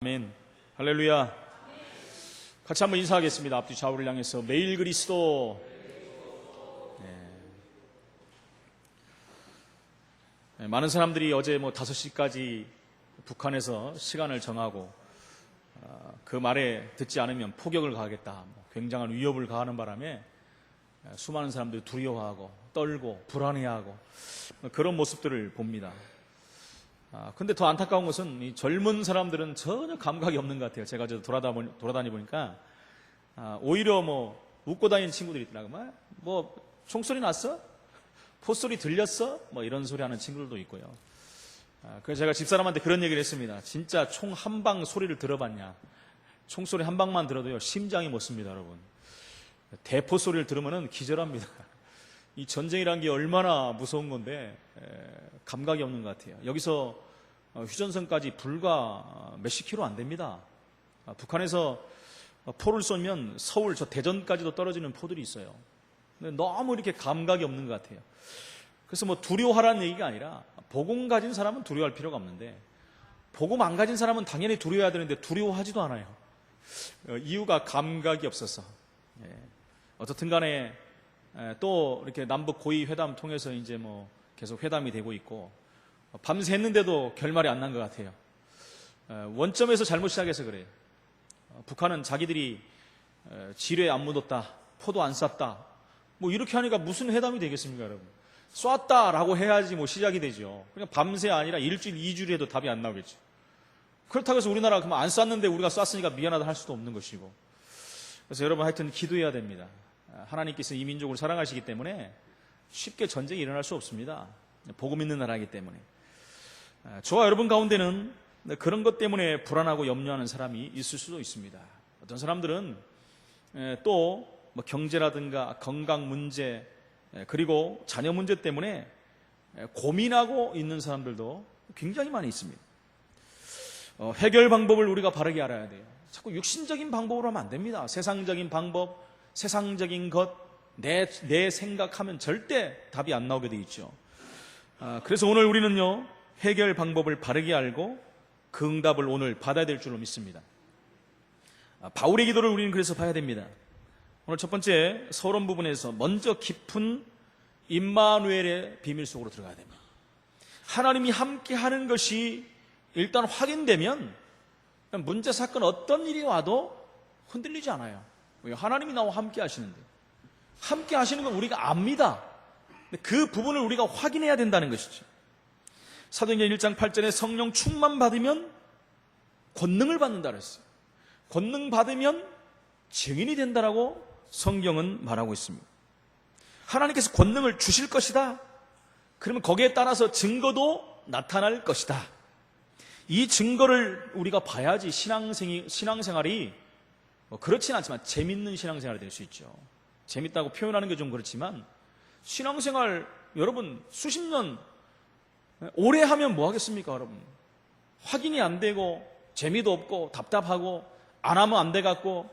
아멘. 할렐루야. 같이 한번 인사하겠습니다. 앞뒤 좌우를 향해서 매일 그리스도. 네. 많은 사람들이 어제 5시까지 북한에서 시간을 정하고 그 말에 듣지 않으면 포격을 가하겠다, 굉장한 위협을 가하는 바람에 수많은 사람들이 두려워하고 떨고 불안해하고 그런 모습들을 봅니다. 근데 더 안타까운 것은 이 젊은 사람들은 전혀 감각이 없는 것 같아요. 제가 돌아다니 보니까 오히려 웃고 다니는 친구들이 있더라고요. 총소리 났어? 포소리 들렸어? 이런 소리 하는 친구들도 있고요. 그래서 제가 집사람한테 그런 얘기를 했습니다. 진짜 총 한 방 소리를 들어봤냐? 총소리 한 방만 들어도요 심장이 멎습니다, 여러분. 대포 소리를 들으면은 기절합니다. 이 전쟁이란 게 얼마나 무서운 건데 감각이 없는 것 같아요. 여기서 휴전선까지 불과 몇십 킬로 안 됩니다. 북한에서 포를 쏘면 서울 저 대전까지도 떨어지는 포들이 있어요. 근데 너무 이렇게 감각이 없는 것 같아요. 그래서 두려워하라는 얘기가 아니라 복음 가진 사람은 두려워할 필요가 없는데 복음 안 가진 사람은 당연히 두려워해야 되는데 두려워하지도 않아요. 이유가 감각이 없어서. 어떻든 간에 또 이렇게 남북 고위 회담 통해서 이제 계속 회담이 되고 있고 밤새 했는데도 결말이 안 난 것 같아요. 원점에서 잘못 시작해서 그래요. 북한은 자기들이 지뢰 안 묻었다, 포도 안 쐈다, 이렇게 하니까 무슨 회담이 되겠습니까, 여러분? 쐈다라고 해야지 시작이 되죠. 그냥 밤새 아니라 일주일, 2주일 해도 답이 안 나오겠죠. 그렇다고 해서 우리나라가 그럼 안 쐈는데 우리가 쐈으니까 미안하다 할 수도 없는 것이고. 그래서 여러분 하여튼 기도해야 됩니다. 하나님께서 이 민족을 사랑하시기 때문에 쉽게 전쟁이 일어날 수 없습니다. 복음 있는 나라이기 때문에. 저와 여러분 가운데는 그런 것 때문에 불안하고 염려하는 사람이 있을 수도 있습니다. 어떤 사람들은 또 경제라든가 건강 문제 그리고 자녀 문제 때문에 고민하고 있는 사람들도 굉장히 많이 있습니다. 해결 방법을 우리가 바르게 알아야 돼요. 자꾸 육신적인 방법으로 하면 안 됩니다. 세상적인 방법, 세상적인 것, 내 생각하면 절대 답이 안 나오게 돼 있죠. 그래서 오늘 우리는요 해결 방법을 바르게 알고 그 응답을 오늘 받아야 될 줄로 믿습니다. 바울의 기도를 우리는 그래서 봐야 됩니다. 오늘 첫 번째 서론 부분에서 먼저 깊은 임마누엘의 비밀 속으로 들어가야 됩니다. 하나님이 함께 하는 것이 일단 확인되면 문제 사건 어떤 일이 와도 흔들리지 않아요. 왜? 하나님이 나와 함께 하시는데. 함께 하시는 건 우리가 압니다. 그 부분을 우리가 확인해야 된다는 것이죠. 사도행전 1장 8절에 성령 충만 받으면 권능을 받는다 그랬어요. 권능 받으면 증인이 된다라고 성경은 말하고 있습니다. 하나님께서 권능을 주실 것이다. 그러면 거기에 따라서 증거도 나타날 것이다. 이 증거를 우리가 봐야지 신앙생활이 그렇진 않지만 재밌는 신앙생활이 될 수 있죠. 재밌다고 표현하는 게 좀 그렇지만 신앙생활 여러분 수십 년 오래 하면 뭐 하겠습니까, 여러분? 확인이 안 되고 재미도 없고 답답하고 안 하면 안 돼갖고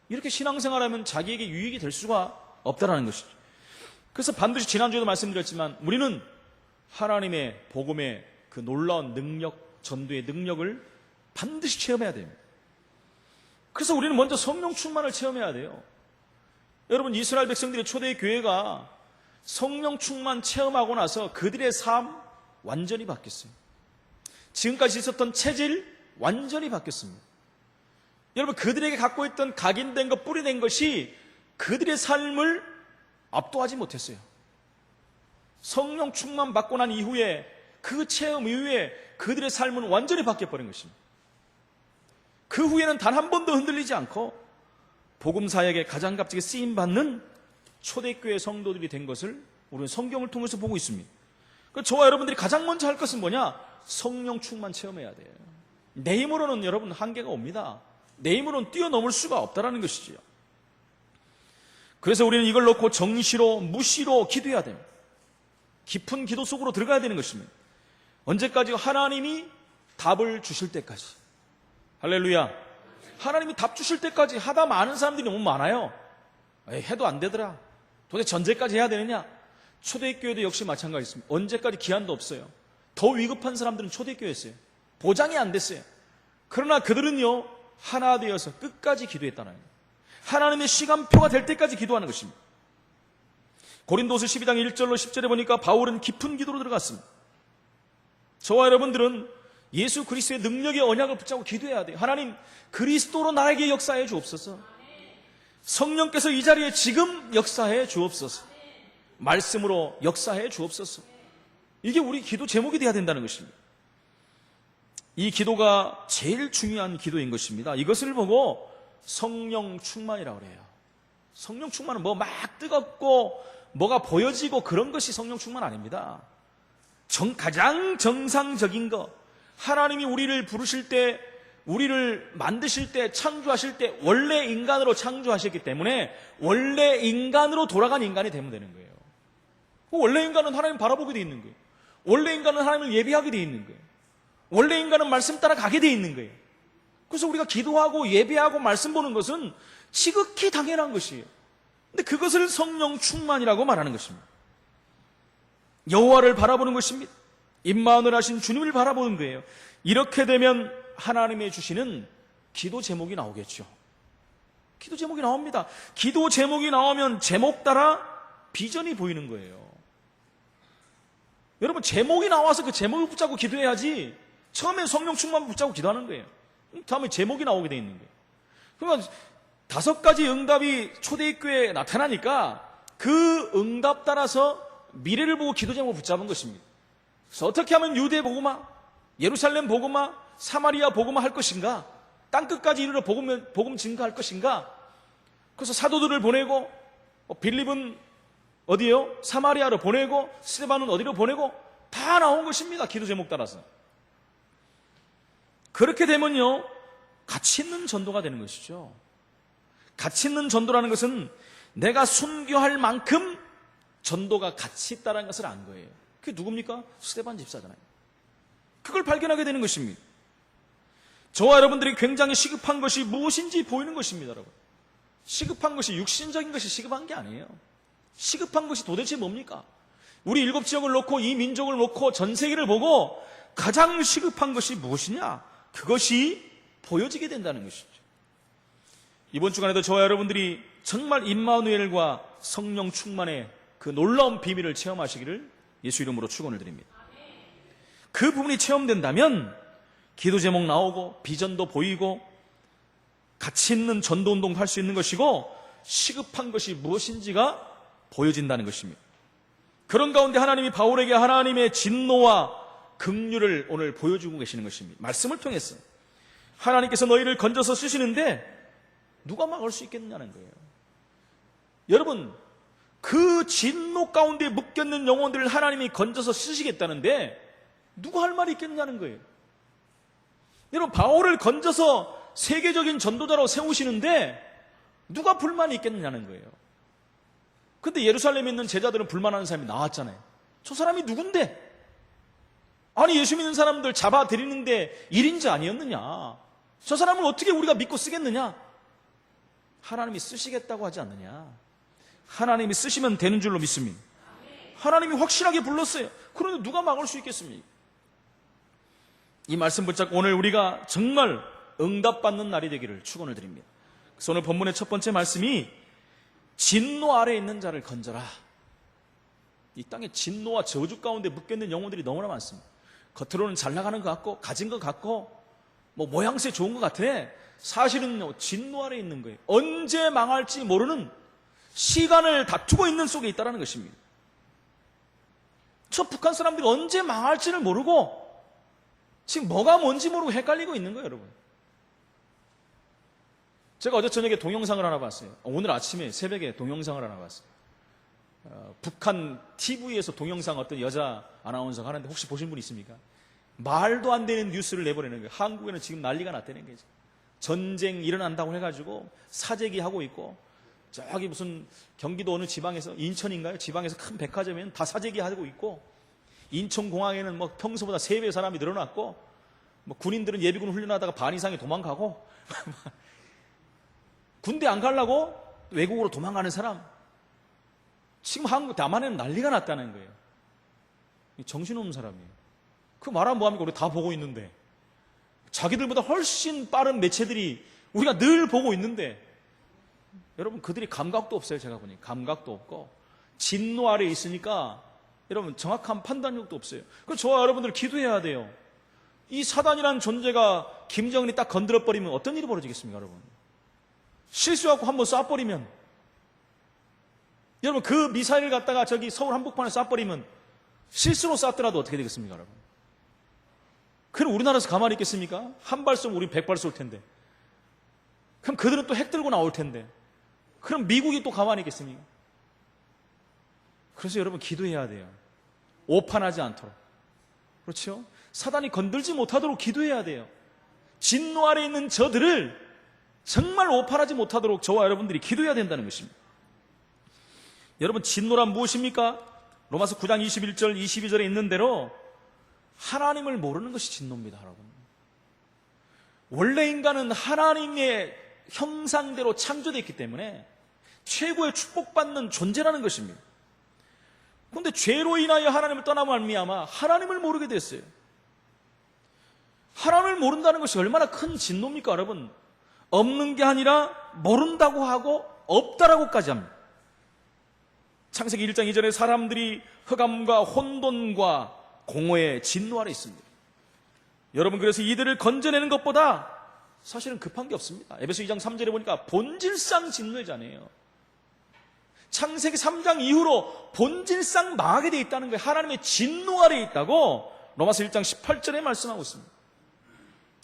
이렇게 신앙생활하면 자기에게 유익이 될 수가 없다라는 것이죠. 그래서 반드시 지난주에도 말씀드렸지만 우리는 하나님의 복음의 그 놀라운 능력, 전도의 능력을 반드시 체험해야 됩니다. 그래서 우리는 먼저 성령 충만을 체험해야 돼요. 여러분 이스라엘 백성들의 초대 교회가 성령 충만 체험하고 나서 그들의 삶 완전히 바뀌었어요. 지금까지 있었던 체질 완전히 바뀌었습니다. 여러분 그들에게 갖고 있던 각인된 것, 뿌리된 것이 그들의 삶을 압도하지 못했어요. 성령 충만 받고 난 이후에 그 체험 이후에 그들의 삶은 완전히 바뀌어버린 것입니다. 그 후에는 단 한 번도 흔들리지 않고 복음 사역에 가장 값지게 쓰임받는 초대교회 성도들이 된 것을 우리는 성경을 통해서 보고 있습니다. 저와 여러분들이 가장 먼저 할 것은 뭐냐? 성령 충만 체험해야 돼요. 내 힘으로는 여러분 한계가 옵니다. 내 힘으로는 뛰어넘을 수가 없다는 것이지요. 그래서 우리는 이걸 놓고 정시로 무시로 기도해야 됩니다. 깊은 기도 속으로 들어가야 되는 것입니다. 언제까지? 하나님이 답을 주실 때까지. 할렐루야. 하나님이 답 주실 때까지. 하다 많은 사람들이 너무 많아요. 해도 안 되더라. 도대체 전제까지 해야 되느냐? 초대교회도 역시 마찬가지입니다. 언제까지 기한도 없어요. 더 위급한 사람들은 초대교회였어요. 보장이 안 됐어요. 그러나 그들은요, 하나 되어서 끝까지 기도했다는 거예요. 하나님의 시간표가 될 때까지 기도하는 것입니다. 고린도서 12장 1절로 10절에 보니까 바울은 깊은 기도로 들어갔습니다. 저와 여러분들은 예수 그리스도의 능력의 언약을 붙잡고 기도해야 돼요. 하나님, 그리스도로 나에게 역사해 주옵소서. 성령께서 이 자리에 지금 역사해 주옵소서. 말씀으로 역사해 주옵소서. 이게 우리 기도 제목이 돼야 된다는 것입니다. 이 기도가 제일 중요한 기도인 것입니다. 이것을 보고 성령 충만이라고 그래요. 성령 충만은 뭐 막 뜨겁고 뭐가 보여지고 그런 것이 성령 충만 아닙니다. 가장 정상적인 것, 하나님이 우리를 부르실 때, 우리를 만드실 때, 창조하실 때 원래 인간으로 창조하셨기 때문에 원래 인간으로 돌아간 인간이 되면 되는 거예요. 원래 인간은 하나님 바라보게 돼 있는 거예요. 원래 인간은 하나님을 예배하게 돼 있는 거예요. 원래 인간은 말씀 따라 가게 돼 있는 거예요. 그래서 우리가 기도하고 예배하고 말씀 보는 것은 지극히 당연한 것이에요. 근데 그것을 성령 충만이라고 말하는 것입니다. 여호와를 바라보는 것입니다. 임마누엘 하신 주님을 바라보는 거예요. 이렇게 되면 하나님의 주시는 기도 제목이 나오겠죠. 기도 제목이 나옵니다. 기도 제목이 나오면 제목 따라 비전이 보이는 거예요. 여러분, 제목이 나와서 그 제목을 붙잡고 기도해야지 처음엔 성령 충만 붙잡고 기도하는 거예요. 다음에 제목이 나오게 돼 있는 거예요. 그러면 5가지 응답이 초대교회에 나타나니까 그 응답 따라서 미래를 보고 기도 제목을 붙잡은 것입니다. 그래서 어떻게 하면 유대 복음화, 예루살렘 복음화, 사마리아 복음화 할 것인가? 땅끝까지 이르러 복음 증가할 것인가? 그래서 사도들을 보내고 빌립은 어디요? 사마리아로 보내고 스데반은 어디로 보내고 다 나온 것입니다. 기도 제목 따라서. 그렇게 되면요, 가치 있는 전도가 되는 것이죠. 가치 있는 전도라는 것은 내가 순교할 만큼 전도가 가치 있다는 것을 안 거예요. 그게 누굽니까? 스데반 집사잖아요. 그걸 발견하게 되는 것입니다. 저와 여러분들이 굉장히 시급한 것이 무엇인지 보이는 것입니다, 여러분. 시급한 것이 육신적인 것이 시급한 게 아니에요. 시급한 것이 도대체 뭡니까? 우리 7지역을 놓고 이 민족을 놓고 전 세계를 보고 가장 시급한 것이 무엇이냐? 그것이 보여지게 된다는 것이죠. 이번 주간에도 저와 여러분들이 정말 임마누엘과 성령 충만의 그 놀라운 비밀을 체험하시기를 예수 이름으로 축원을 드립니다. 그 부분이 체험된다면 기도 제목 나오고 비전도 보이고 가치 있는 전도운동도 할 수 있는 것이고 시급한 것이 무엇인지가 보여진다는 것입니다. 그런 가운데 하나님이 바울에게 하나님의 진노와 긍휼을 오늘 보여주고 계시는 것입니다. 말씀을 통해서 하나님께서 너희를 건져서 쓰시는데 누가 막을 수 있겠느냐는 거예요. 여러분, 그 진노 가운데 묶여있는 영혼들을 하나님이 건져서 쓰시겠다는데 누가 할 말이 있겠느냐는 거예요. 여러분, 바울을 건져서 세계적인 전도자로 세우시는데 누가 불만이 있겠느냐는 거예요. 근데 예루살렘에 있는 제자들은 불만하는 사람이 나왔잖아요. 저 사람이 누군데? 아니, 예수 믿는 사람들 잡아들이는데 1인자 아니었느냐? 저 사람을 어떻게 우리가 믿고 쓰겠느냐? 하나님이 쓰시겠다고 하지 않느냐? 하나님이 쓰시면 되는 줄로 믿습니다. 하나님이 확실하게 불렀어요. 그런데 누가 막을 수 있겠습니까? 이 말씀 붙잡고 오늘 우리가 정말 응답받는 날이 되기를 축원을 드립니다. 그래서 오늘 본문의 첫 번째 말씀이 진노 아래에 있는 자를 건져라. 이 땅에 진노와 저주 가운데 묶여있는 영혼들이 너무나 많습니다. 겉으로는 잘 나가는 것 같고 가진 것 같고 뭐 모양새 좋은 것 같아. 사실은 진노 아래에 있는 거예요. 언제 망할지 모르는 시간을 다투고 있는 속에 있다는 것입니다. 저 북한 사람들이 언제 망할지를 모르고 지금 뭐가 뭔지 모르고 헷갈리고 있는 거예요, 여러분. 제가 어제 저녁에 동영상을 하나 봤어요. 오늘 아침에 새벽에 동영상을 하나 봤어요. 북한 TV에서 동영상 어떤 여자 아나운서가 하는데 혹시 보신 분 있습니까? 말도 안 되는 뉴스를 내보내는 거예요. 한국에는 지금 난리가 났다는 거죠. 전쟁 일어난다고 해가지고 사재기 하고 있고 저기 무슨 경기도 어느 지방에서 인천인가요? 지방에서 큰 백화점에는 다 사재기 하고 있고 인천공항에는 뭐 평소보다 3배 사람이 늘어났고 뭐 군인들은 예비군 훈련하다가 반 이상이 도망가고 군대 안 가려고 외국으로 도망가는 사람 지금 한국 남한에는 난리가 났다는 거예요. 정신없는 사람이에요. 그 말하면 뭐합니까? 우리 다 보고 있는데 자기들보다 훨씬 빠른 매체들이 우리가 늘 보고 있는데 여러분 그들이 감각도 없어요. 제가 보니 감각도 없고 진노 아래에 있으니까 여러분 정확한 판단력도 없어요. 그래서 저와 여러분들 기도해야 돼요. 이 사단이라는 존재가 김정은이 딱 건드려버리면 어떤 일이 벌어지겠습니까, 여러분? 실수하고 한번 쏴버리면, 여러분 그 미사일을 갖다가 저기 서울 한복판에 쏴버리면 실수로 쐈더라도 어떻게 되겠습니까, 여러분? 그럼 우리나라에서 가만히 있겠습니까? 한 발 쏘면 우리 100발 쏠 텐데. 그럼 그들은 또 핵 들고 나올 텐데. 그럼 미국이 또 가만히 있겠습니까? 그래서 여러분 기도해야 돼요. 오판하지 않도록. 그렇죠? 사단이 건들지 못하도록 기도해야 돼요. 진노 아래 있는 저들을 정말 오판하지 못하도록 저와 여러분들이 기도해야 된다는 것입니다. 여러분 진노란 무엇입니까? 로마서 9장 21절 22절에 있는 대로 하나님을 모르는 것이 진노입니다, 여러분. 원래 인간은 하나님의 형상대로 창조되어 있기 때문에 최고의 축복받는 존재라는 것입니다. 그런데 죄로 인하여 하나님을 떠나면 말미암아 하나님을 모르게 됐어요. 하나님을 모른다는 것이 얼마나 큰 진노입니까, 여러분? 없는 게 아니라 모른다고 하고 없다라고까지 합니다. 창세기 1장 2절에 사람들이 흑암과 혼돈과 공허의 진노 아래 있습니다. 여러분 그래서 이들을 건져내는 것보다 사실은 급한 게 없습니다. 에베소 2장 3절에 보니까 본질상 진노잖아요. 창세기 3장 이후로 본질상 망하게 되어 있다는 거예요. 하나님의 진노 아래에 있다고 로마서 1장 18절에 말씀하고 있습니다.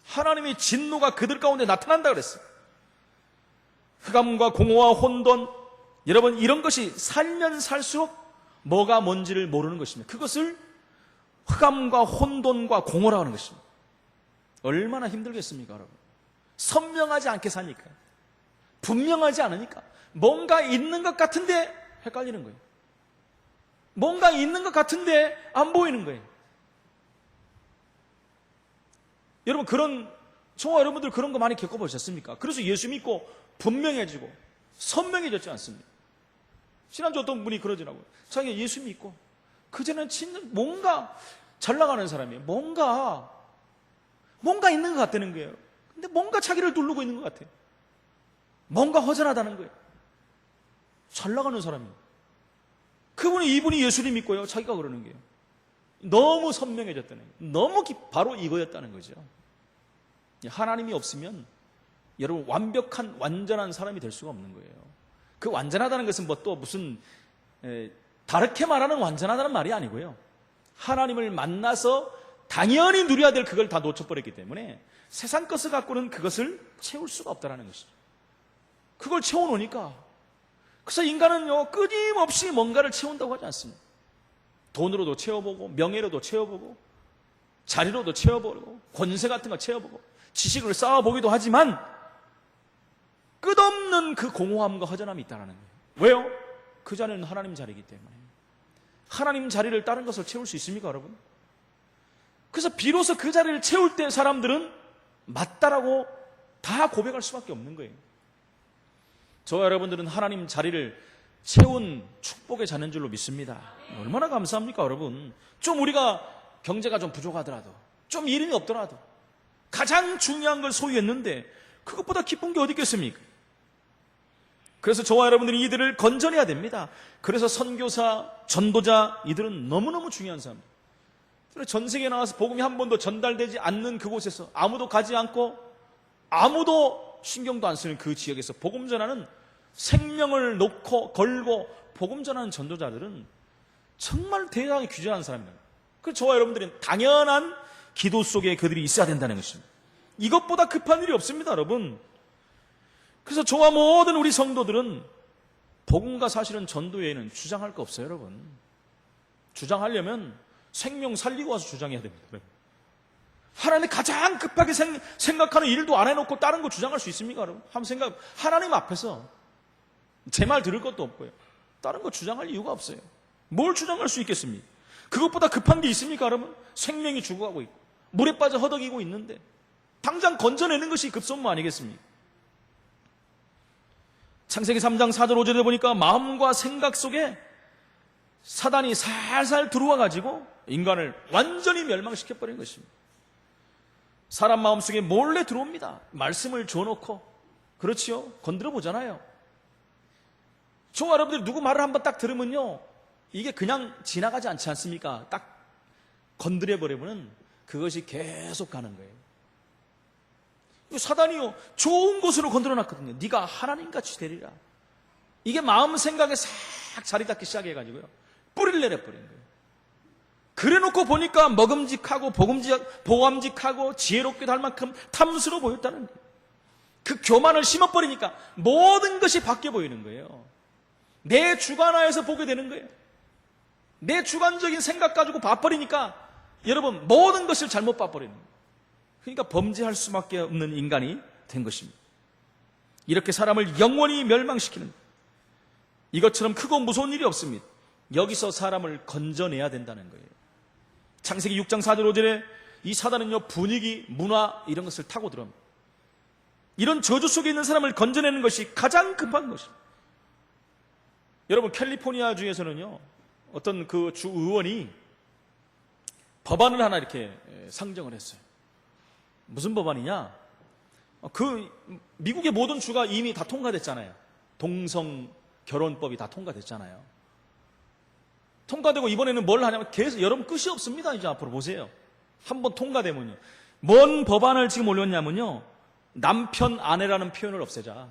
하나님의 진노가 그들 가운데 나타난다 그랬어요. 흑암과 공허와 혼돈, 여러분 이런 것이 살면 살수록 뭐가 뭔지를 모르는 것입니다. 그것을 흑암과 혼돈과 공허라고 하는 것입니다. 얼마나 힘들겠습니까, 여러분? 선명하지 않게 사니까, 분명하지 않으니까 뭔가 있는 것 같은데 헷갈리는 거예요. 뭔가 있는 것 같은데 안 보이는 거예요. 여러분 저와 여러분들 그런 거 많이 겪어보셨습니까? 그래서 예수 믿고 분명해지고 선명해졌지 않습니까? 지난주 어떤 분이 그러더라고요. 자기가 예수 믿고 그전에는 진짜 뭔가 잘 나가는 사람이에요. 뭔가 있는 것 같다는 거예요. 근데 뭔가 자기를 누르고 있는 것 같아요. 뭔가 허전하다는 거예요. 잘 나가는 사람이에요. 이분이 예수를 믿고요. 자기가 그러는 거예요. 너무 선명해졌다는 거예요. 너무 바로 이거였다는 거죠. 하나님이 없으면 여러분 완전한 사람이 될 수가 없는 거예요. 그 완전하다는 것은 또 무슨 다르게 말하는 완전하다는 말이 아니고요. 하나님을 만나서 당연히 누려야 될 그걸 다 놓쳐버렸기 때문에 세상 것을 갖고는 그것을 채울 수가 없다는 것이죠. 그걸 채워놓으니까 그래서 인간은요 끊임없이 뭔가를 채운다고 하지 않습니다. 돈으로도 채워보고 명예로도 채워보고 자리로도 채워보고 권세 같은 거 채워보고 지식을 쌓아보기도 하지만 끝없는 그 공허함과 허전함이 있다는 거예요. 왜요? 그 자리는 하나님 자리이기 때문에. 하나님 자리를 다른 것을 채울 수 있습니까, 여러분? 그래서 비로소 그 자리를 채울 때 사람들은 맞다라고 다 고백할 수밖에 없는 거예요. 저와 여러분들은 하나님 자리를 채운 축복의 자녀인 줄로 믿습니다. 얼마나 감사합니까, 여러분? 좀 우리가 경제가 좀 부족하더라도, 좀 이름이 없더라도 가장 중요한 걸 소유했는데 그것보다 기쁜 게 어디 있겠습니까? 그래서 저와 여러분들이 이들을 건져내야 됩니다. 그래서 선교사, 전도자, 이들은 너무너무 중요한 사람들. 전 세계에 나와서 복음이 한 번도 전달되지 않는 그곳에서 아무도 가지 않고 아무도 신경도 안 쓰는 그 지역에서 복음 전하는 생명을 놓고 걸고 복음 전하는 전도자들은 정말 대단히 귀중한 사람입니다. 그래서 저와 여러분들은 당연한 기도 속에 그들이 있어야 된다는 것입니다. 이것보다 급한 일이 없습니다, 여러분. 그래서 저와 모든 우리 성도들은 복음과 사실은 전도 외에는 주장할 거 없어요, 여러분. 주장하려면 생명 살리고 와서 주장해야 됩니다, 여러분. 하나님이 가장 급하게 생각하는 일도 안 해놓고 다른 거 주장할 수 있습니까, 여러분? 한번 하나님 앞에서 제 말 들을 것도 없고요. 다른 거 주장할 이유가 없어요. 뭘 주장할 수 있겠습니까? 그것보다 급한 게 있습니까, 여러분? 생명이 죽어가고 있고 물에 빠져 허덕이고 있는데 당장 건져내는 것이 급선무 아니겠습니까? 창세기 3장 4절 5절에 보니까 마음과 생각 속에 사단이 살살 들어와 가지고 인간을 완전히 멸망시켜버린 것입니다. 사람 마음속에 몰래 들어옵니다. 말씀을 줘놓고. 그렇지요? 건드려 보잖아요. 저 여러분들 누구 말을 한번 딱 들으면요, 이게 그냥 지나가지 않지 않습니까? 딱 건드려 버리면 그것이 계속 가는 거예요. 사단이요, 좋은 곳으로 건드려 놨거든요. 네가 하나님같이 되리라. 이게 마음 생각에 싹 자리 잡기 시작해가지고요, 뿌리를 내려버리는 거예요. 그래 놓고 보니까 먹음직하고 보감직하고 지혜롭기도 할 만큼 탐스러워 보였다는 거예요. 그 교만을 심어버리니까 모든 것이 바뀌어 보이는 거예요. 내 주관하에서 보게 되는 거예요. 내 주관적인 생각 가지고 봐버리니까 여러분 모든 것을 잘못 봐버리는 거예요. 그러니까 범죄할 수밖에 없는 인간이 된 것입니다. 이렇게 사람을 영원히 멸망시키는, 이것처럼 크고 무서운 일이 없습니다. 여기서 사람을 건져내야 된다는 거예요. 창세기 6장 4절 5절에 이 사단은요, 분위기, 문화 이런 것을 타고 들어옵니다. 이런 저주 속에 있는 사람을 건져내는 것이 가장 급한 것입니다. 여러분, 캘리포니아 주에서는요, 어떤 그 주 의원이 법안을 하나 이렇게 상정을 했어요. 무슨 법안이냐? 미국의 모든 주가 이미 다 통과됐잖아요. 동성 결혼법이 다 통과됐잖아요. 통과되고 이번에는 뭘 하냐면 계속, 여러분 끝이 없습니다. 이제 앞으로 보세요. 한번 통과되면요, 뭔 법안을 지금 올렸냐면요, 남편 아내라는 표현을 없애자.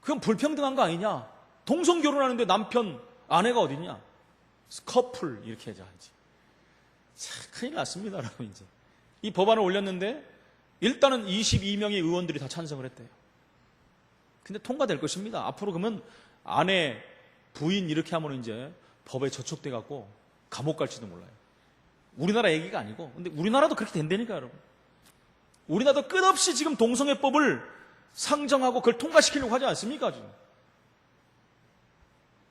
그건 불평등한 거 아니냐? 동성 결혼하는데 남편 아내가 어딨냐? 커플 이렇게 해야지. 참 큰일 났습니다, 여러분. 이제 이 법안을 올렸는데 일단은 22명의 의원들이 다 찬성을 했대요. 근데 통과될 것입니다. 앞으로 그러면 아내, 부인 이렇게 하면 이제 법에 저촉돼 갖고 감옥 갈지도 몰라요. 우리나라 얘기가 아니고. 근데 우리나라도 그렇게 된다니까, 여러분. 우리나라도 끝없이 지금 동성애법을 상정하고 그걸 통과시키려고 하지 않습니까, 지금?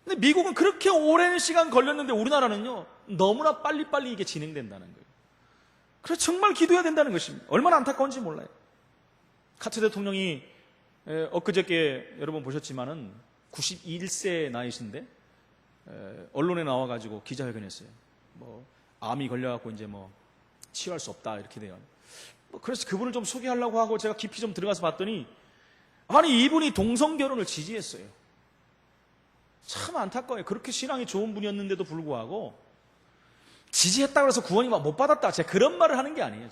근데 미국은 그렇게 오랜 시간 걸렸는데 우리나라는요, 너무나 빨리빨리 이게 진행된다는 거예요. 그래서 정말 기도해야 된다는 것입니다. 얼마나 안타까운지 몰라요. 카터 대통령이 엊그저께 여러분 보셨지만은 91세 나이신데 언론에 나와가지고 기자회견했어요. 암이 걸려갖고 이제 치유할 수 없다 이렇게 돼요. 그래서 그분을 좀 소개하려고 하고 제가 깊이 좀 들어가서 봤더니, 아니 이분이 동성 결혼을 지지했어요. 참 안타까워요. 그렇게 신앙이 좋은 분이었는데도 불구하고 지지했다고 해서 구원이 못 받았다, 제가 그런 말을 하는 게 아니에요.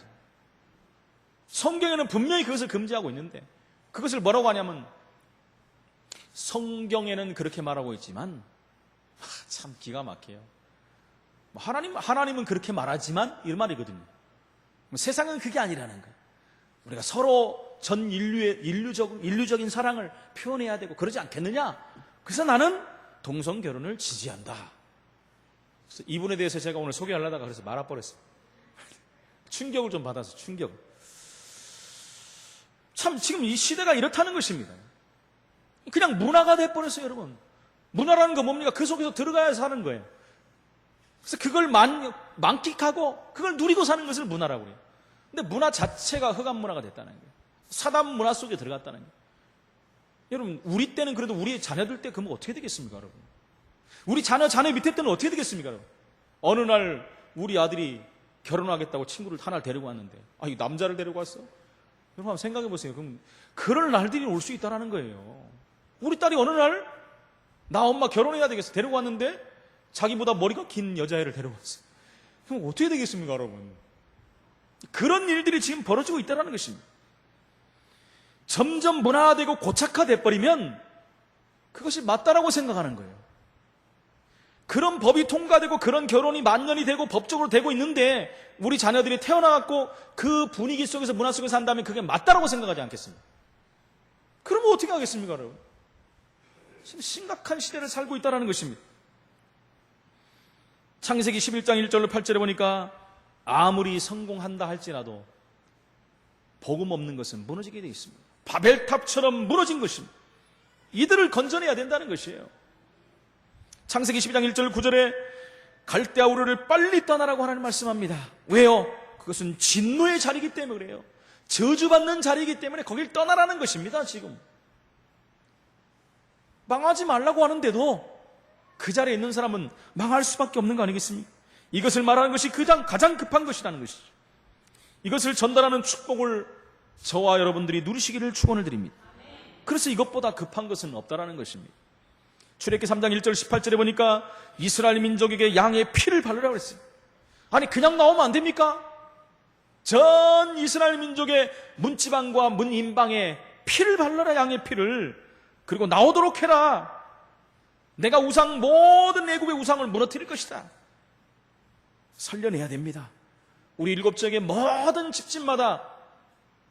성경에는 분명히 그것을 금지하고 있는데, 그것을 뭐라고 하냐면, 성경에는 그렇게 말하고 있지만 참 기가 막혀요. 하나님은 그렇게 말하지만 이런 말이거든요. 세상은 그게 아니라는 거예요. 우리가 서로 전 인류적인 사랑을 표현해야 되고 그러지 않겠느냐? 그래서 나는 동성 결혼을 지지한다. 그래서 이분에 대해서 제가 오늘 소개하려다가 그래서 말아버렸어요. 충격을 좀 받아서, 충격을. 참 지금 이 시대가 이렇다는 것입니다. 그냥 문화가 돼버렸어요, 여러분. 문화라는 건 뭡니까? 그 속에서 들어가야 사는 거예요. 그래서 그걸 만끽하고 그걸 누리고 사는 것을 문화라고 그래요. 근데 문화 자체가 흑암 문화가 됐다는 거예요. 사단 문화 속에 들어갔다는 거예요. 여러분, 우리 때는 그래도 우리 자녀들 때 그러면 어떻게 되겠습니까, 여러분? 우리 자녀 밑에 때는 어떻게 되겠습니까, 여러분? 어느 날 우리 아들이 결혼하겠다고 친구를 하나를 데리고 왔는데, 이 남자를 데리고 왔어? 여러분 한번 생각해 보세요. 그럼 그럴 날들이 올 수 있다는 거예요. 우리 딸이 어느 날 나 엄마 결혼해야 되겠어 데리고 왔는데 자기보다 머리가 긴 여자애를 데려왔어요. 그럼 어떻게 되겠습니까, 여러분? 그런 일들이 지금 벌어지고 있다는 것입니다. 점점 문화화되고 고착화돼 버리면 그것이 맞다라고 생각하는 거예요. 그런 법이 통과되고 그런 결혼이 만년이 되고 법적으로 되고 있는데 우리 자녀들이 태어나갖고 그 분위기 속에서, 문화 속에서 산다면 그게 맞다라고 생각하지 않겠습니까? 그러면 어떻게 하겠습니까, 여러분? 지금 심각한 시대를 살고 있다는 것입니다. 창세기 11장 1절로 8절에 보니까 아무리 성공한다 할지라도 복음 없는 것은 무너지게 되어 있습니다. 바벨탑처럼 무너진 것입니다. 이들을 건져내야 된다는 것이에요. 창세기 12장 1절 9절에 갈대아 우르를 빨리 떠나라고 하나님 말씀합니다. 왜요? 그것은 진노의 자리이기 때문에 그래요. 저주받는 자리이기 때문에 거길 떠나라는 것입니다. 지금 망하지 말라고 하는데도 그 자리에 있는 사람은 망할 수밖에 없는 거 아니겠습니까? 이것을 말하는 것이 가장 급한 것이라는 것이죠. 이것을 전달하는 축복을 저와 여러분들이 누리시기를 축원을 드립니다. 그래서 이것보다 급한 것은 없다라는 것입니다. 출애굽기 3장 1절 18절에 보니까 이스라엘 민족에게 양의 피를 바르라고 그랬어요. 아니 그냥 나오면 안 됩니까? 전 이스라엘 민족의 문지방과 문인방에 피를 발라라, 양의 피를. 그리고 나오도록 해라. 내가 모든 애굽의 우상을 무너뜨릴 것이다. 살려내야 됩니다. 우리 일곱 지역의 모든 집집마다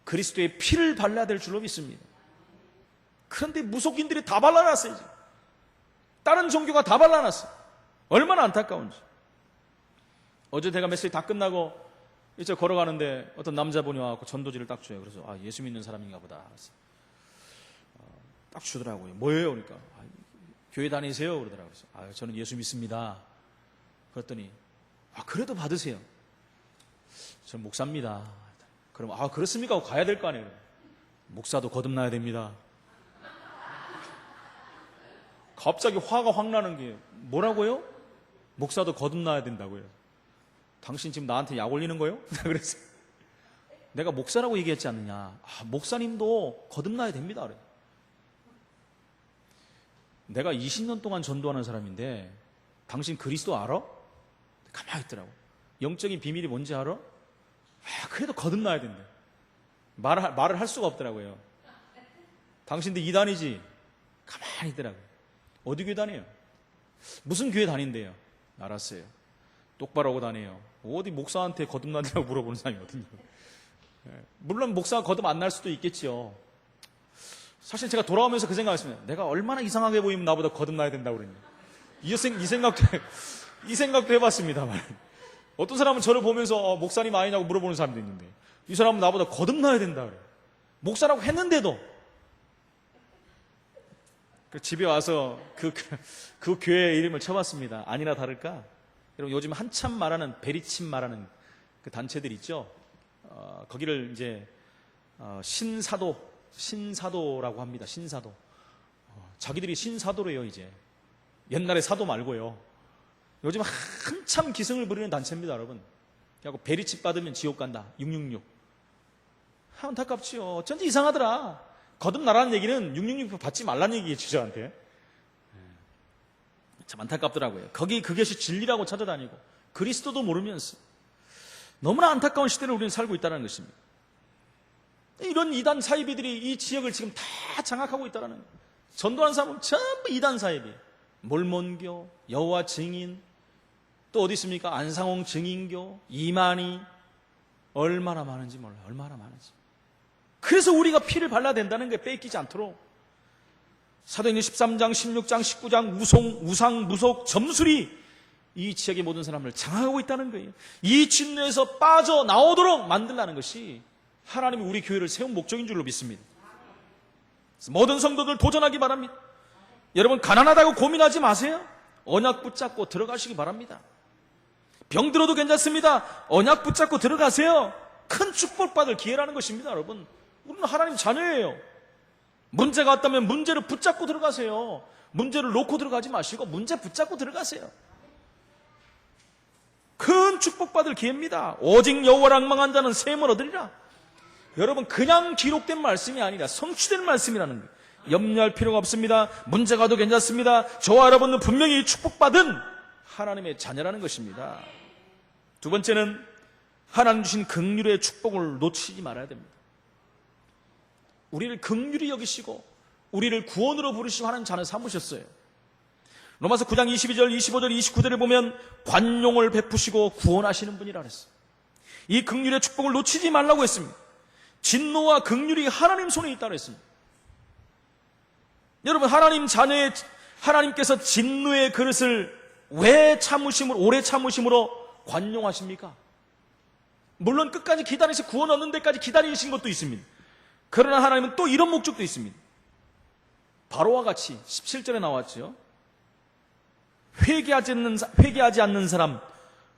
그리스도의 피를 발라야 될 줄로 믿습니다. 그런데 무속인들이 다 발라놨어요. 다른 종교가 다 발라놨어요. 얼마나 안타까운지. 어제 제가 메시지 다 끝나고 이제 걸어가는데 어떤 남자분이 와서 전도지를 딱 줘요. 그래서 예수 믿는 사람인가 보다. 딱 주더라고요. 뭐예요? 그러니까 교회 다니세요? 그러더라고요. 그래서 저는 예수 믿습니다. 그랬더니 그래도 받으세요. 저는 목사입니다. 그럼 그렇습니까? 하고 가야 될 거 아니에요. 목사도 거듭나야 됩니다. 갑자기 화가 확 나는 게 뭐라고요? 목사도 거듭나야 된다고요. 당신 지금 나한테 약 올리는 거예요? 그래서 내가 목사라고 얘기했지 않느냐. 목사님도 거듭나야 됩니다. 그래. 내가 20년 동안 전도하는 사람인데 당신 그리스도 알아? 가만히 있더라고. 영적인 비밀이 뭔지 알아? 그래도 거듭나야 된다. 말을 할 수가 없더라고요. 당신도 이단이지? 가만히 있더라고요. 어디 교회 다녀요? 무슨 교회 다닌대요? 알았어요. 똑바로 하고 다녀요. 어디 목사한테 거듭나냐고 물어보는 사람이 어딨냐고. 물론 목사가 거듭 안 날 수도 있겠지요. 사실 제가 돌아오면서 그 생각했습니다. 내가 얼마나 이상하게 보이면 나보다 거듭나야 된다고 그랬냐. 이 생각도 해봤습니다만. 어떤 사람은 저를 보면서 목사님 아니냐고 물어보는 사람도 있는데 이 사람은 나보다 거듭나야 된다 그래요. 목사라고 했는데도. 집에 와서 그 교회 이름을 쳐봤습니다. 아니나 다를까? 여러분 요즘 한참 말하는 베리침 말하는 그 단체들 있죠. 거기를 이제 신사도라고 합니다. 신사도. 자기들이 신사도래요 이제. 옛날에 사도 말고요. 요즘 한참 기승을 부리는 단체입니다, 여러분. 그래갖고 베리칩 받으면 지옥 간다. 666. 안타깝지요. 전혀 이상하더라. 거듭나라는 얘기는 666 받지 말라는 얘기겠죠, 저한테. 참 안타깝더라고요. 그것이 진리라고 찾아다니고 그리스도도 모르면서 너무나 안타까운 시대를 우리는 살고 있다는 것입니다. 이런 이단 사이비들이 이 지역을 지금 다 장악하고 있다는 거예요. 전도한 사람은 전부 이단 사이비. 몰몬교, 여호와 증인, 또 어디 있습니까? 안상홍 증인교, 이만희, 얼마나 많은지 몰라요. 얼마나 많은지. 그래서 우리가 피를 발라야 된다는 게 뺏기지 않도록. 사도행전 13장, 16장, 19장 우상, 무속, 점술이 이 지역의 모든 사람을 장악하고 있다는 거예요. 이 진노에서 빠져나오도록 만들라는 것이 하나님이 우리 교회를 세운 목적인 줄로 믿습니다. 모든 성도들 도전하기 바랍니다. 여러분 가난하다고 고민하지 마세요. 언약 붙잡고 들어가시기 바랍니다. 병들어도 괜찮습니다. 언약 붙잡고 들어가세요. 큰 축복받을 기회라는 것입니다. 여러분 우리는 하나님 자녀예요. 문제가 왔다면 문제를 붙잡고 들어가세요. 문제를 놓고 들어가지 마시고 문제 붙잡고 들어가세요. 큰 축복받을 기회입니다. 오직 여호와를 앙망한 자는 셈을 얻으리라. 여러분 그냥 기록된 말씀이 아니라 성취된 말씀이라는 거예요. 염려할 필요가 없습니다. 문제가 와도 괜찮습니다. 저와 여러분은 분명히 축복받은 하나님의 자녀라는 것입니다. 두 번째는 하나님 주신 긍휼의 축복을 놓치지 말아야 됩니다. 우리를 긍휼히 여기시고 우리를 구원으로 부르시고 하는 자는 삼으셨어요. 로마서 9장 22절, 25절, 29절에 보면 관용을 베푸시고 구원하시는 분이라 그랬어요. 이 긍휼의 축복을 놓치지 말라고 했습니다. 진노와 긍휼이 하나님 손에 있다고 했습니다. 여러분 하나님 자녀의 하나님께서 진노의 그릇을 왜 오래 참으심으로 관용하십니까? 물론 끝까지 기다리시 구원 얻는 데까지 기다리신 것도 있습니다. 그러나 하나님은 또 이런 목적도 있습니다. 바로와 같이 17절에 나왔죠. 회개하지 않는 사람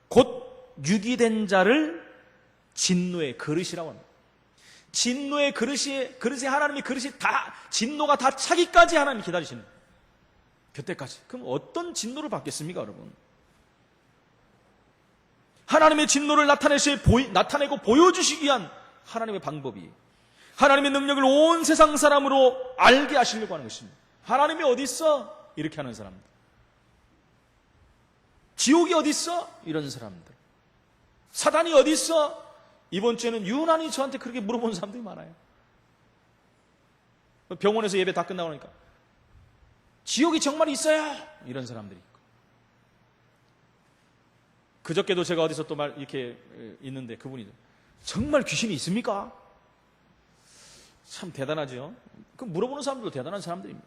곧 유기된 자를 진노의 그릇이라고 합니다. 진노의 그릇에 하나님의 그릇이 다 진노가 다 차기까지 하나님이 기다리시는 거예요. 그때까지. 그럼 어떤 진노를 받겠습니까, 여러분? 하나님의 진노를 나타내고 보여주시기 위한 하나님의 방법이 하나님의 능력을 온 세상 사람으로 알게 하시려고 하는 것입니다. 하나님이 어디 있어? 이렇게 하는 사람들. 지옥이 어디 있어? 이런 사람들. 사단이 어디 있어? 이번 주에는 유난히 저한테 그렇게 물어보는 사람들이 많아요. 병원에서 예배 다 끝나고 나니까 지옥이 정말 있어요? 이런 사람들이 있고. 그저께도 제가 어디서 또 이렇게 있는데 그분이 정말 귀신이 있습니까? 참 대단하죠. 그 물어보는 사람들도 대단한 사람들입니다.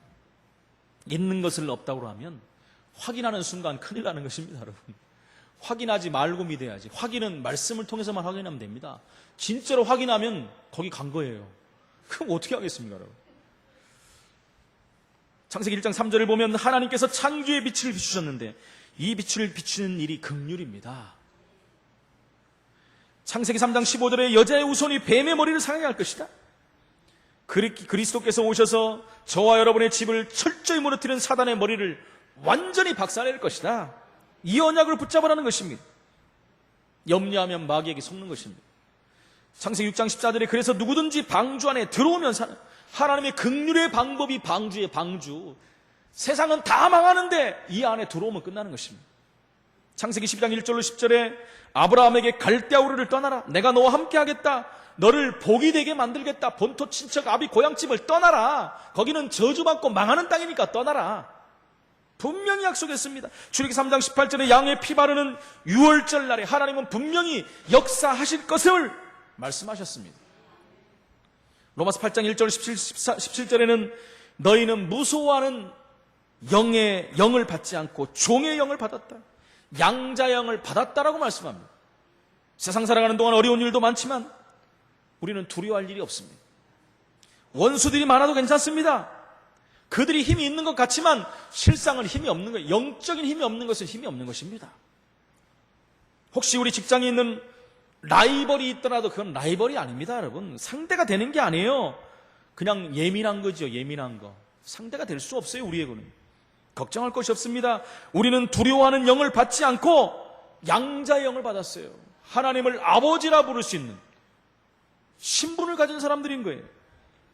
있는 것을 없다고 하면 확인하는 순간 큰일 나는 것입니다, 여러분. 확인하지 말고 믿어야지. 확인은 말씀을 통해서만 확인하면 됩니다. 진짜로 확인하면 거기 간 거예요. 그럼 어떻게 하겠습니까, 여러분? 창세기 1장 3절을 보면 하나님께서 창조의 빛을 비추셨는데 이 빛을 비추는 일이 긍휼입니다. 창세기 3장 15절에 여자의 후손이 뱀의 머리를 상하게 할 것이다. 그리스도께서 오셔서 저와 여러분의 집을 철저히 무너뜨리는 사단의 머리를 완전히 박살낼 것이다. 이 언약을 붙잡으라는 것입니다. 염려하면 마귀에게 속는 것입니다. 창세기 6장 14절에 그래서 누구든지 방주 안에 들어오면 사는 하나님의 긍휼의 방법이 방주의 방주. 세상은 다 망하는데 이 안에 들어오면 끝나는 것입니다. 창세기 12장 1절로 10절에 아브라함에게 갈대아우르를 떠나라. 내가 너와 함께 하겠다. 너를 복이 되게 만들겠다. 본토 친척 아비 고향집을 떠나라. 거기는 저주받고 망하는 땅이니까 떠나라. 분명히 약속했습니다. 출애굽기 3장 18절에 양의 피 바르는 유월절 날에 하나님은 분명히 역사하실 것을 말씀하셨습니다. 로마서 8장 1절 17절에는 너희는 무소하는 영의 영을 받지 않고 종의 영을 받았다. 양자의 영을 받았다라고 말씀합니다. 세상 살아가는 동안 어려운 일도 많지만 우리는 두려워할 일이 없습니다. 원수들이 많아도 괜찮습니다. 그들이 힘이 있는 것 같지만 실상은 힘이 없는 거예요. 영적인 힘이 없는 것은 힘이 없는 것입니다. 혹시 우리 직장에 있는 라이벌이 있더라도 그건 라이벌이 아닙니다, 여러분. 상대가 되는 게 아니에요. 그냥 예민한 거죠, 예민한 거. 상대가 될 수 없어요, 우리에게는. 걱정할 것이 없습니다. 우리는 두려워하는 영을 받지 않고 양자의 영을 받았어요. 하나님을 아버지라 부를 수 있는 신분을 가진 사람들인 거예요.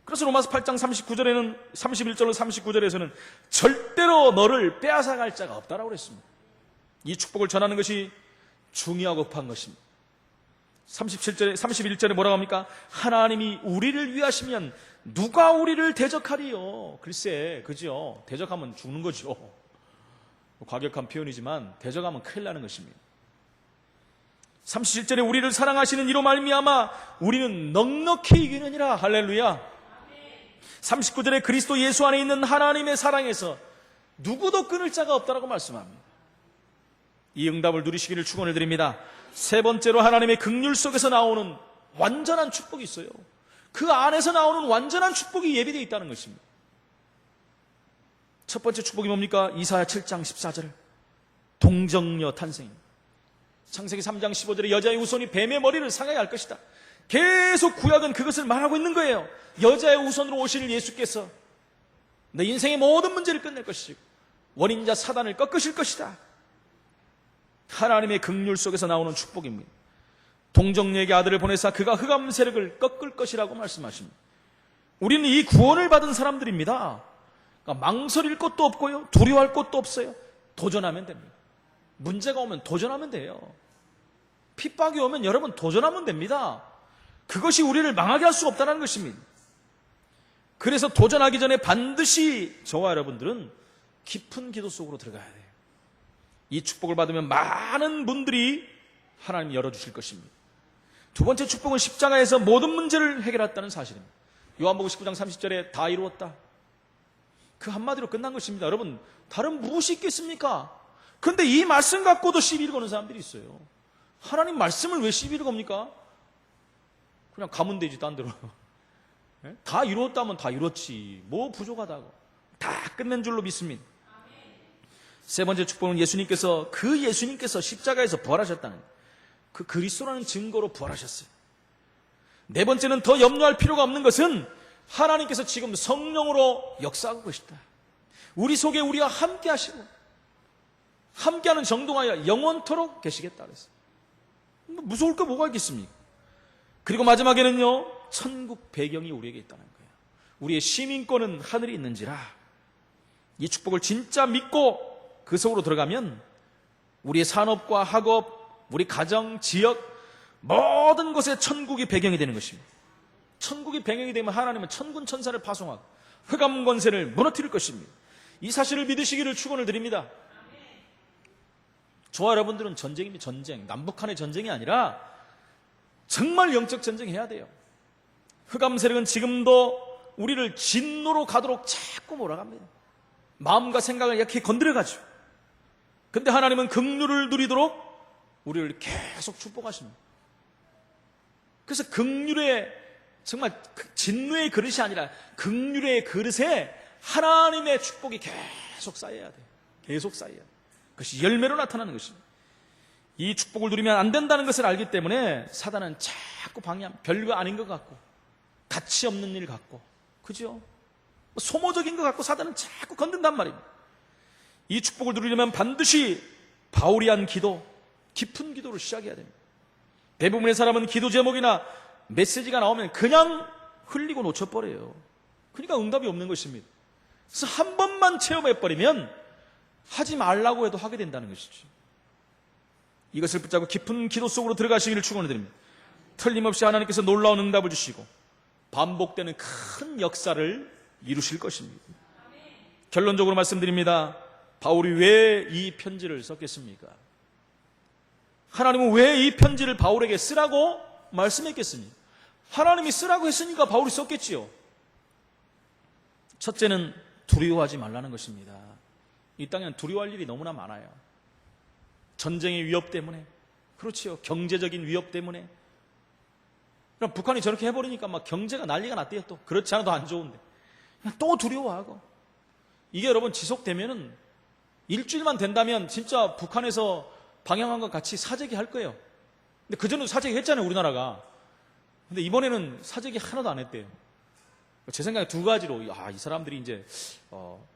그래서 로마서 8장 39절에는 31절로 39절에서는 절대로 너를 빼앗아갈 자가 없다라고 그랬습니다. 이 축복을 전하는 것이 중요하고 급한 것입니다. 31절에 뭐라고 합니까? 하나님이 우리를 위하시면 누가 우리를 대적하리요? 글쎄, 그죠? 대적하면 죽는 거죠. 과격한 표현이지만 대적하면 큰일 나는 것입니다. 37절에 우리를 사랑하시는 이로 말미암아 우리는 넉넉히 이기느니라. 할렐루야. 39절에 그리스도 예수 안에 있는 하나님의 사랑에서 누구도 끊을 자가 없다라고 말씀합니다. 이 응답을 누리시기를 축원을 드립니다. 세 번째로 하나님의 긍휼 속에서 나오는 완전한 축복이 있어요. 그 안에서 나오는 완전한 축복이 예비되어 있다는 것입니다. 첫 번째 축복이 뭡니까? 이사야 7장 14절 동정녀 탄생. 창세기 3장 15절에 여자의 후손이 뱀의 머리를 상하게 할 것이다. 계속 구약은 그것을 말하고 있는 거예요. 여자의 후손으로 오실 예수께서 내 인생의 모든 문제를 끝낼 것이고 원인자 사단을 꺾으실 것이다. 하나님의 긍휼 속에서 나오는 축복입니다. 동정녀에게 아들을 보내사 그가 흑암 세력을 꺾을 것이라고 말씀하십니다. 우리는 이 구원을 받은 사람들입니다. 그러니까 망설일 것도 없고요, 두려워할 것도 없어요. 도전하면 됩니다. 문제가 오면 도전하면 돼요. 핍박이 오면 여러분 도전하면 됩니다. 그것이 우리를 망하게 할 수 없다는 것입니다. 그래서 도전하기 전에 반드시 저와 여러분들은 깊은 기도 속으로 들어가야 돼요. 이 축복을 받으면 많은 분들이 하나님이 열어주실 것입니다. 두 번째 축복은 십자가에서 모든 문제를 해결했다는 사실입니다. 요한복음 19장 30절에 다 이루었다. 그 한마디로 끝난 것입니다. 여러분, 다른 무엇이 있겠습니까? 그런데 이 말씀 갖고도 시비를 거는 사람들이 있어요. 하나님 말씀을 왜 시비를 겁니까? 그냥 가면 되지, 딴 데로. 다 이루었다면 다 이뤘지. 뭐 부족하다고. 다 끝낸 줄로 믿습니다. 세 번째 축복은 예수님께서 십자가에서 부활하셨다는 그 그리스도라는 증거로 부활하셨어요. 네 번째는 더 염려할 필요가 없는 것은 하나님께서 지금 성령으로 역사하고 계시다. 우리 속에 우리와 함께 하시고 함께하는 정도가 아니라 영원토록 계시겠다 그랬어요. 무서울 거 뭐가 있겠습니까? 그리고 마지막에는요, 천국 배경이 우리에게 있다는 거예요. 우리의 시민권은 하늘에 있는지라. 이 축복을 진짜 믿고 그 속으로 들어가면 우리의 산업과 학업, 우리 가정, 지역, 모든 곳에 천국이 배경이 되는 것입니다. 천국이 배경이 되면 하나님은 천군 천사를 파송하고 흑암 권세를 무너뜨릴 것입니다. 이 사실을 믿으시기를 축원을 드립니다. 저와 여러분들은 전쟁이면 전쟁, 남북한의 전쟁이 아니라 정말 영적 전쟁 해야 돼요. 흑암 세력은 지금도 우리를 진노로 가도록 자꾸 몰아갑니다. 마음과 생각을 이렇게 건드려가지고. 근데 하나님은 긍휼을 누리도록 우리를 계속 축복하십니다. 그래서 긍휼의 정말 진노의 그릇이 아니라 긍휼의 그릇에 하나님의 축복이 계속 쌓여야 돼요. 계속 쌓여야 돼요. 그것이 열매로 나타나는 것입니다. 이 축복을 누리면 안 된다는 것을 알기 때문에 사단은 자꾸 방해합니다. 별거 아닌 것 같고 가치 없는 일 같고, 그죠? 소모적인 것 같고 사단은 자꾸 건든단 말입니다. 이 축복을 누리려면 반드시 바울이 한 기도, 깊은 기도를 시작해야 됩니다. 대부분의 사람은 기도 제목이나 메시지가 나오면 그냥 흘리고 놓쳐버려요. 그러니까 응답이 없는 것입니다. 그래서 한 번만 체험해버리면 하지 말라고 해도 하게 된다는 것이죠. 이것을 붙잡고 깊은 기도 속으로 들어가시기를 축원을 드립니다. 틀림없이 하나님께서 놀라운 응답을 주시고 반복되는 큰 역사를 이루실 것입니다. 결론적으로 말씀드립니다. 바울이 왜 이 편지를 썼겠습니까? 하나님은 왜 이 편지를 바울에게 쓰라고 말씀했겠습니까? 하나님이 쓰라고 했으니까 바울이 썼겠지요. 첫째는 두려워하지 말라는 것입니다. 이 땅에는 두려워할 일이 너무나 많아요. 전쟁의 위협 때문에, 그렇지요. 경제적인 위협 때문에. 그럼 북한이 저렇게 해버리니까 막 경제가 난리가 났대요. 또 그렇지 않아도 안 좋은데 그냥 또 두려워하고. 이게 여러분 지속되면은 일주일만 된다면 진짜 북한에서 방영한 것 같이 사재기 할 거예요. 근데 그전에도 사재기 했잖아요, 우리나라가. 근데 이번에는 사재기 하나도 안 했대요. 제 생각에 두 가지로, 이 사람들이 이제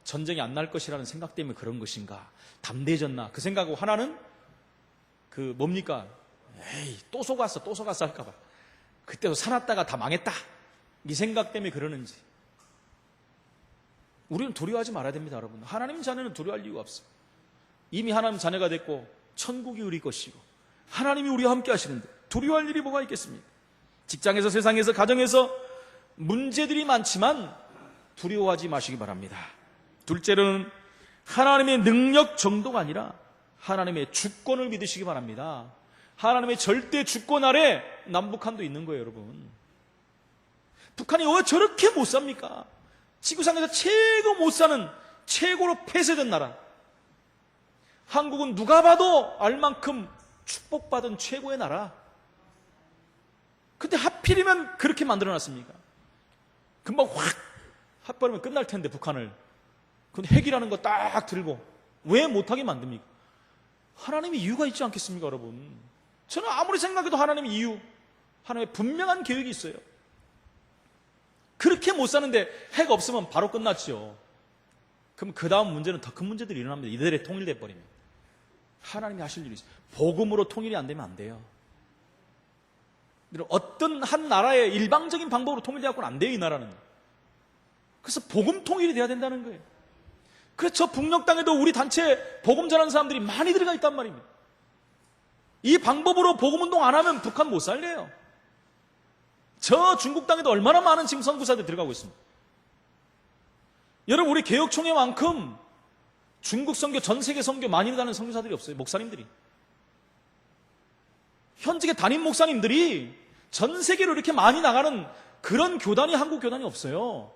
전쟁이 안 날 것이라는 생각 때문에 그런 것인가, 담대해졌나 그 생각하고, 하나는 그 뭡니까, 또 속았어 할까봐, 그때도 사놨다가 다 망했다, 이 생각 때문에 그러는지. 우리는 두려워하지 말아야 됩니다, 여러분. 하나님 자녀는 두려워할 이유가 없어요. 이미 하나님 자녀가 됐고 천국이 우리 것이고 하나님이 우리와 함께 하시는데 두려워할 일이 뭐가 있겠습니까? 직장에서, 세상에서, 가정에서 문제들이 많지만 두려워하지 마시기 바랍니다. 둘째로는 하나님의 능력 정도가 아니라 하나님의 주권을 믿으시기 바랍니다. 하나님의 절대 주권 아래 남북한도 있는 거예요, 여러분. 북한이 왜 저렇게 못 삽니까? 지구상에서 최고 못 사는, 최고로 폐쇄된 나라. 한국은 누가 봐도 알 만큼 축복받은 최고의 나라. 근데 하필이면 그렇게 만들어놨습니까? 금방 확 핫버리면 끝날 텐데, 북한을. 근데 핵이라는 거 딱 들고 왜 못하게 만듭니까? 하나님이 이유가 있지 않겠습니까, 여러분? 저는 아무리 생각해도 하나님의 이유, 하나님의 분명한 계획이 있어요. 그렇게 못 사는데 핵 없으면 바로 끝났죠. 그럼 그 다음 문제는 더 큰 문제들이 일어납니다. 이들의 통일돼 버리면. 하나님이 하실 일이 있어요. 복음으로 통일이 안 되면 안 돼요. 어떤 한 나라의 일방적인 방법으로 통일되어서는 안 돼요, 이 나라는. 그래서 복음 통일이 돼야 된다는 거예요. 그래서 저 북녘 땅에도 우리 단체 복음 전하는 사람들이 많이 들어가 있단 말입니다. 이 방법으로 복음 운동 안 하면 북한 못 살려요. 저 중국 땅에도 얼마나 많은 지금 선교사들이 들어가고 있습니다. 여러분, 우리 개혁총회만큼 중국 선교, 전 세계 선교 많이 가는 선교사들이 없어요. 목사님들이. 현직의 담임 목사님들이 전 세계로 이렇게 많이 나가는 그런 교단이, 한국 교단이 없어요.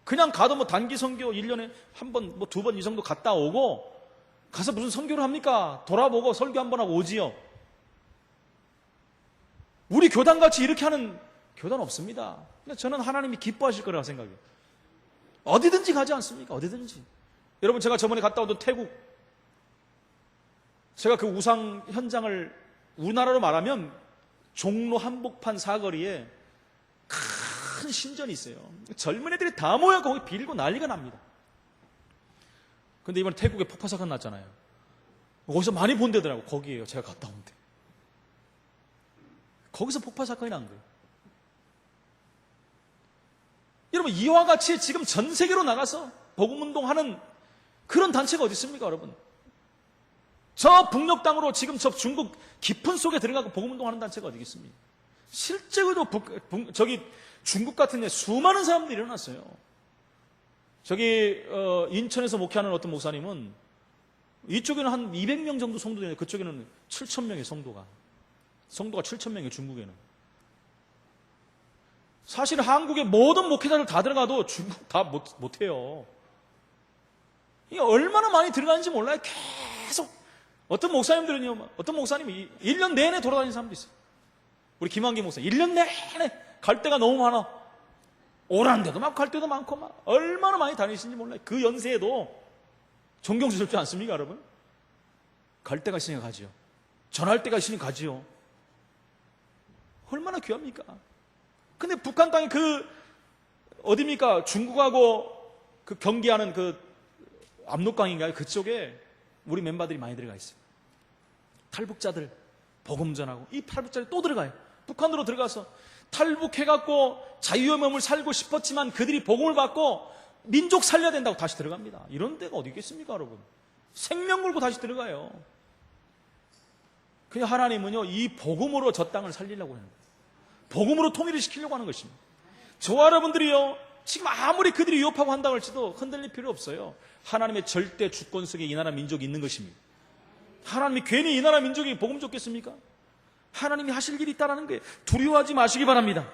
그냥 가도 뭐 단기 선교 1년에 한 번, 뭐 2번 이 정도 갔다 오고, 가서 무슨 선교를 합니까? 돌아보고 설교 한 번 하고 오지요. 우리 교단같이 이렇게 하는 교단 없습니다. 근데 저는 하나님이 기뻐하실 거라고 생각해요. 어디든지 가지 않습니까? 어디든지. 여러분, 제가 저번에 갔다 오던 태국, 제가 그 우상 현장을 우리나라로 말하면 종로 한복판 사거리에 큰 신전이 있어요. 젊은 애들이 다 모여 거기 빌고 난리가 납니다. 근데 이번에 태국에 폭파사건 났잖아요. 거기서 많이 본대더라고. 거기에요, 제가 갔다 온 데. 거기서 폭파 사건이 난 거예요. 여러분, 이와 같이 지금 전 세계로 나가서 복음운동하는 그런 단체가 어디 있습니까, 여러분? 저 북녘 땅으로 지금 저 중국 깊은 속에 들어가고 복음운동하는 단체가 어디 있습니까? 실제로도 저기 중국 같은 데 수많은 사람들이 일어났어요. 저기 인천에서 목회하는 어떤 목사님은 이쪽에는 한 200명 정도 성도되는데 그쪽에는 7,000명의 성도가 7,000명이에요. 중국에는. 사실 한국의 모든 목회자들 다 들어가도 중국 다 못해요. 이게 얼마나 많이 들어가는지 몰라요. 계속 어떤 목사님들은요, 어떤 목사님이 1년 내내 돌아다니는 사람도 있어요. 우리 김한기 목사 1년 내내 갈 데가 너무 많아. 오라는 데도 많고 갈 데도 많고 막 얼마나 많이 다니시는지 몰라요. 그 연세에도 존경스럽지 않습니까, 여러분? 갈 데가 있으니까 가지요. 전할 데가 있으니까 가지요. 얼마나 귀합니까? 근데 북한 땅이 어디입니까? 중국하고 그 경계하는 그 압록강인가요? 그쪽에 우리 멤버들이 많이 들어가 있어요. 탈북자들 복음 전하고 이 탈북자들이 또 들어가요. 북한으로 들어가서 탈북해갖고 자유의 몸을 살고 싶었지만 그들이 복음을 받고 민족 살려야 된다고 다시 들어갑니다. 이런 데가 어디 있겠습니까, 여러분? 생명 걸고 다시 들어가요. 그냥 하나님은요, 이 복음으로 저 땅을 살리려고 하는 거예요. 복음으로 통일을 시키려고 하는 것입니다. 저와 여러분들이요, 지금 아무리 그들이 위협하고 한다고 할지도 흔들릴 필요 없어요. 하나님의 절대 주권 속에 이 나라 민족이 있는 것입니다. 하나님이 괜히 이 나라 민족이 복음 줬겠습니까? 하나님이 하실 일이 있다는 거예요. 두려워하지 마시기 바랍니다.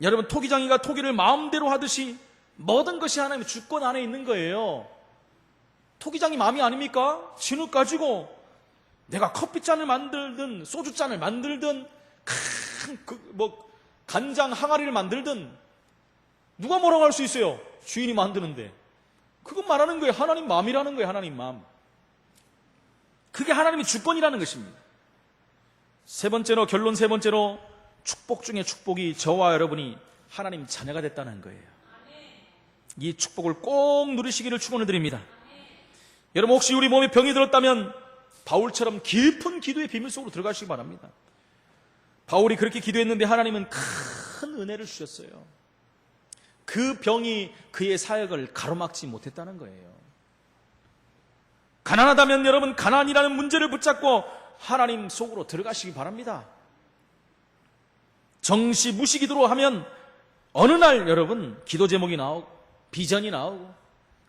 여러분, 토기장이가 토기를 마음대로 하듯이 모든 것이 하나님의 주권 안에 있는 거예요. 토기장이 마음이 아닙니까? 진흙 가지고 내가 커피잔을 만들든 소주잔을 만들든 간장 항아리를 만들든 누가 뭐라고 할 수 있어요? 주인이 만드는데. 그건 말하는 거예요. 하나님 마음이라는 거예요. 하나님 마음. 그게 하나님의 주권이라는 것입니다. 결론 세 번째로 축복 중에 축복이 저와 여러분이 하나님 자녀가 됐다는 거예요. 이 축복을 꼭 누리시기를 축원을 드립니다. 여러분, 혹시 우리 몸에 병이 들었다면 바울처럼 깊은 기도의 비밀 속으로 들어가시기 바랍니다. 바울이 그렇게 기도했는데 하나님은 큰 은혜를 주셨어요. 그 병이 그의 사역을 가로막지 못했다는 거예요. 가난하다면 여러분, 가난이라는 문제를 붙잡고 하나님 속으로 들어가시기 바랍니다. 정시 무시 기도로 하면 어느 날 여러분 기도 제목이 나오고 비전이 나오고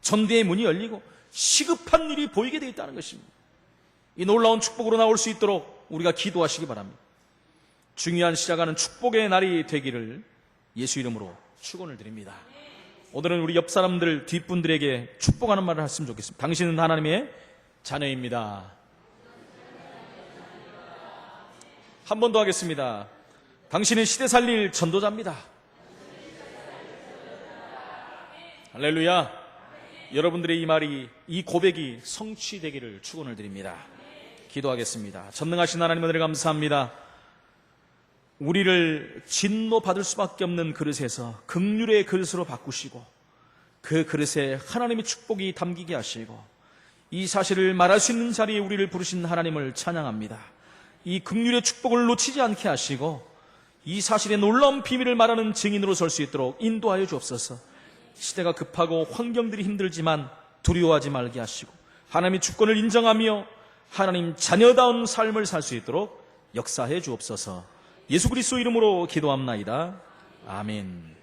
전대의 문이 열리고 시급한 일이 보이게 되어 있다는 것입니다. 이 놀라운 축복으로 나올 수 있도록 우리가 기도하시기 바랍니다. 중요한 시작하는 축복의 날이 되기를 예수 이름으로 축원을 드립니다. 오늘은 우리 옆 사람들 뒷분들에게 축복하는 말을 했으면 좋겠습니다. 당신은 하나님의 자녀입니다. 한 번 더 하겠습니다. 당신은 시대 살릴 전도자입니다. 할렐루야. 여러분들의 이 말이, 이 고백이 성취되기를 축원을 드립니다. 기도하겠습니다. 전능하신 하나님, 은혜를 감사합니다. 우리를 진노받을 수밖에 없는 그릇에서 긍휼의 그릇으로 바꾸시고 그 그릇에 하나님의 축복이 담기게 하시고 이 사실을 말할 수 있는 자리에 우리를 부르신 하나님을 찬양합니다. 이 긍휼의 축복을 놓치지 않게 하시고 이 사실의 놀라운 비밀을 말하는 증인으로 설 수 있도록 인도하여 주옵소서. 시대가 급하고 환경들이 힘들지만 두려워하지 말게 하시고 하나님의 주권을 인정하며 하나님 자녀다운 삶을 살 수 있도록 역사해 주옵소서. 예수 그리스도 이름으로 기도합나이다. 아멘.